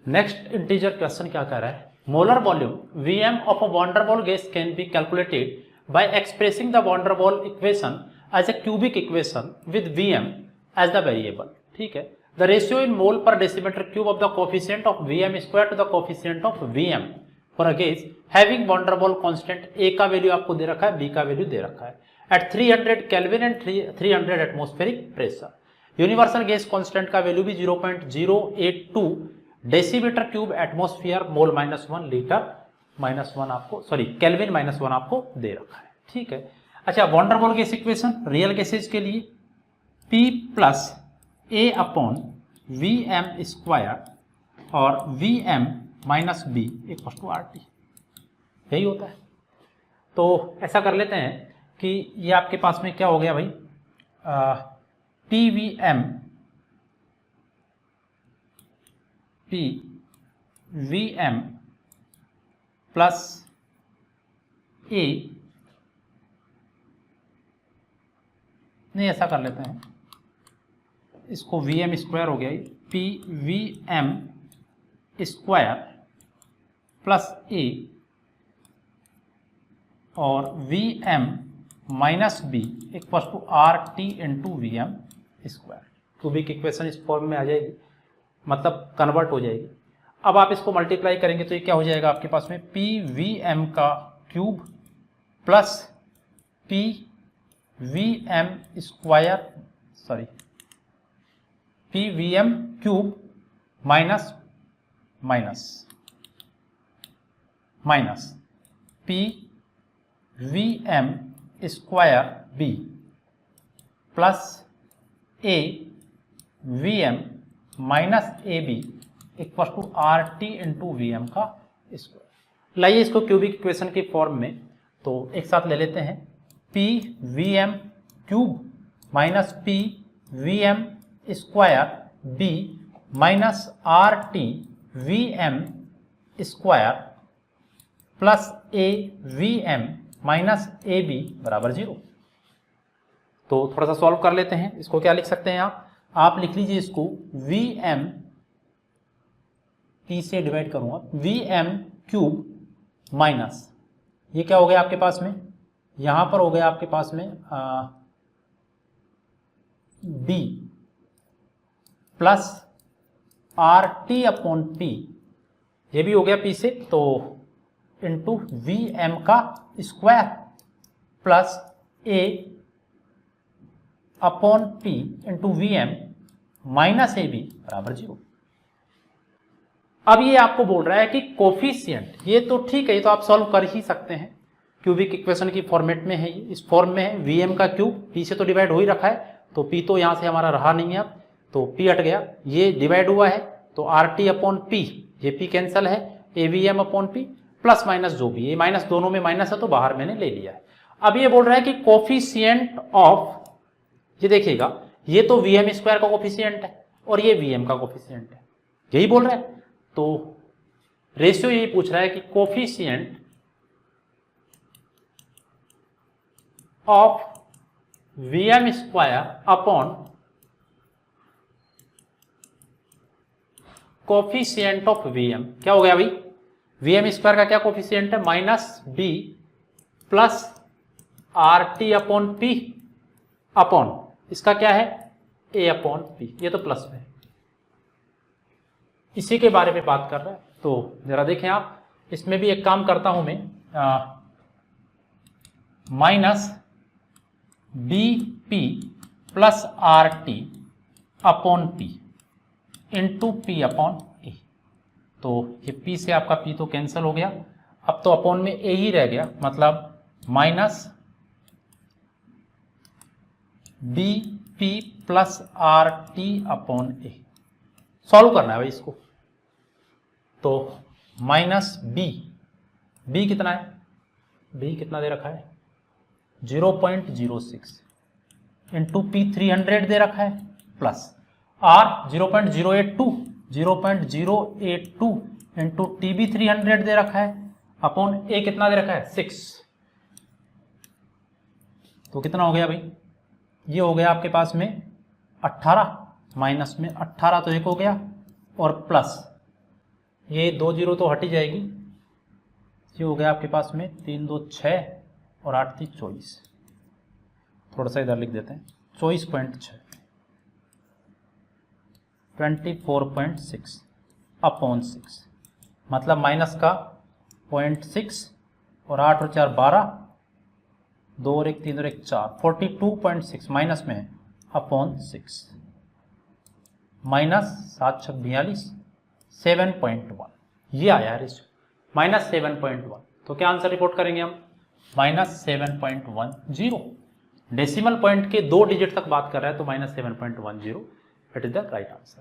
Next integer question क्या कह रहा है, molar volume Vm of a van der Waals gas can be calculated by expressing the van der Waals equation as a cubic equation with Vm as the variable. ठीक है, the ratio in mole per decimetre cube of the coefficient of Vm square to the coefficient of Vm for a gas having van der Waals constant, A का value आपको दे रखा है, B का value दे रखा है, at 300 kelvin and 300 atmospheric pressure. Universal gas constant का वैल्यू भी 0.082 decimetre cube atmosphere mole -1 litre -1 आपको केल्विन -1 आपको दे रखा है। ठीक है, अच्छा van der Waals gas equation real gases के लिए P plus A upon Vm square और Vm minus B equal to RT, यही होता है। तो ऐसा कर लेते हैं कि ये आपके पास में क्या हो गया भाई, PVM प्लस A, नहीं ऐसा कर लेते हैं, इसको Vm स्क्वायर हो गया, PVM स्क्वायर प्लस A और Vm minus B equal to RT into Vm square. Cubic equation इस फॉर्म में आ जाएगी, मतलब कन्वर्ट हो जाएगी। अब आप इसको मल्टीप्लाई करेंगे तो ये क्या हो जाएगा आपके पास में, PVM का cube plus PVM square PVM cube minus PVM square B plus AVM minus AB equal to RT into VM का स्क्वायर। लाइए इसको क्यूबिक इक्वेशन की फॉर्म में तो एक साथ ले लेते हैं, PVM cube minus PVM square B minus RT VM square plus AVM minus AB बराबर 0। तो थोड़ा सा सॉल्व कर लेते हैं, इसको क्या लिख सकते हैं आप लिख लीजिए इसको Vm, P से डिवाइड करूंगा, Vm क्यूब माइनस ये क्या हो गया आपके पास में, यहां पर हो गया आपके पास में B plus RT upon P, ये भी हो गया P से, तो इंटू Vm का square plus A upon P into Vm minus AB बराबर 0। अब ये आपको बोल रहा है कि कोफिशिएंट, ये तो ठीक है, ये तो आप सॉल्व कर ही सकते हैं, क्यूबिक इक्वेशन की फॉर्मेट में है, ये इस फॉर्म में है, Vm का क्यूब P से तो डिवाइड हो ही रखा है, तो P तो यहां से हमारा रहा नहीं है, अब तो P हट गया, ये डिवाइड हुआ है तो RT अपॉन P, ये P कैंसिल है, AVM upon P plus minus जो भी, ये माइनस दोनों में माइनस है तो बाहर मैंने ले लिया है। अब ये बोल रहा है कि कोफिशिएंट ऑफ, ये देखिएगा ये तो Vm स्क्वायर का कोफिशिएंट है और ये Vm का कोफिशिएंट है, यही बोल रहा है, तो रेशियो यही पूछ रहा है कि coefficient of Vm square upon coefficient of Vm, क्या हो गया भाई, Vm स्क्वायर का क्या कोफिशिएंट है, minus B plus RT upon P upon इसका क्या है A अपॉन P, ये तो प्लस में, इसी के बारे में बात कर रहा है। तो जरा देखें आप, इसमें भी एक काम करता हूं मैं, minus BP plus RT upon P into P upon A, तो ये P से आपका P तो कैंसिल हो गया, अब तो अपॉन में A ही रह गया, मतलब minus BP plus RT upon A। Solve करना है भाई इसको, तो माइनस B कितना है, B कितना दे रखा है 0.06 इंटू P 300 दे रखा है प्लस R 0.082 इंटू TB 300 दे रखा है अपॉन A कितना दे रखा है 6, तो कितना हो गया भाई, ये हो गया आपके पास में 18 माइनस में 18 तो 1 हो गया और प्लस ये 2 जीरो तो हट ही जाएगी, ये हो गया आपके पास में 3 2 6 और 8 3 24, थोड़ा सा इधर लिख देते हैं 24.6, 24.6 अपॉन 6, मतलब माइनस का 0.6 और 8 और 4 12, 2 और 1 3 और 1 4, 42.6 माइनस में है अपॉन 6, माइनस 7 6 42, 7.1 ये आया रेशियो, माइनस 7.1। तो क्या आंसर रिपोर्ट करेंगे हम? माइनस 7.10। डेसिमल पॉइंट के 2 डिजिट तक बात कर रहा है तो minus 7.10 it is the right answer.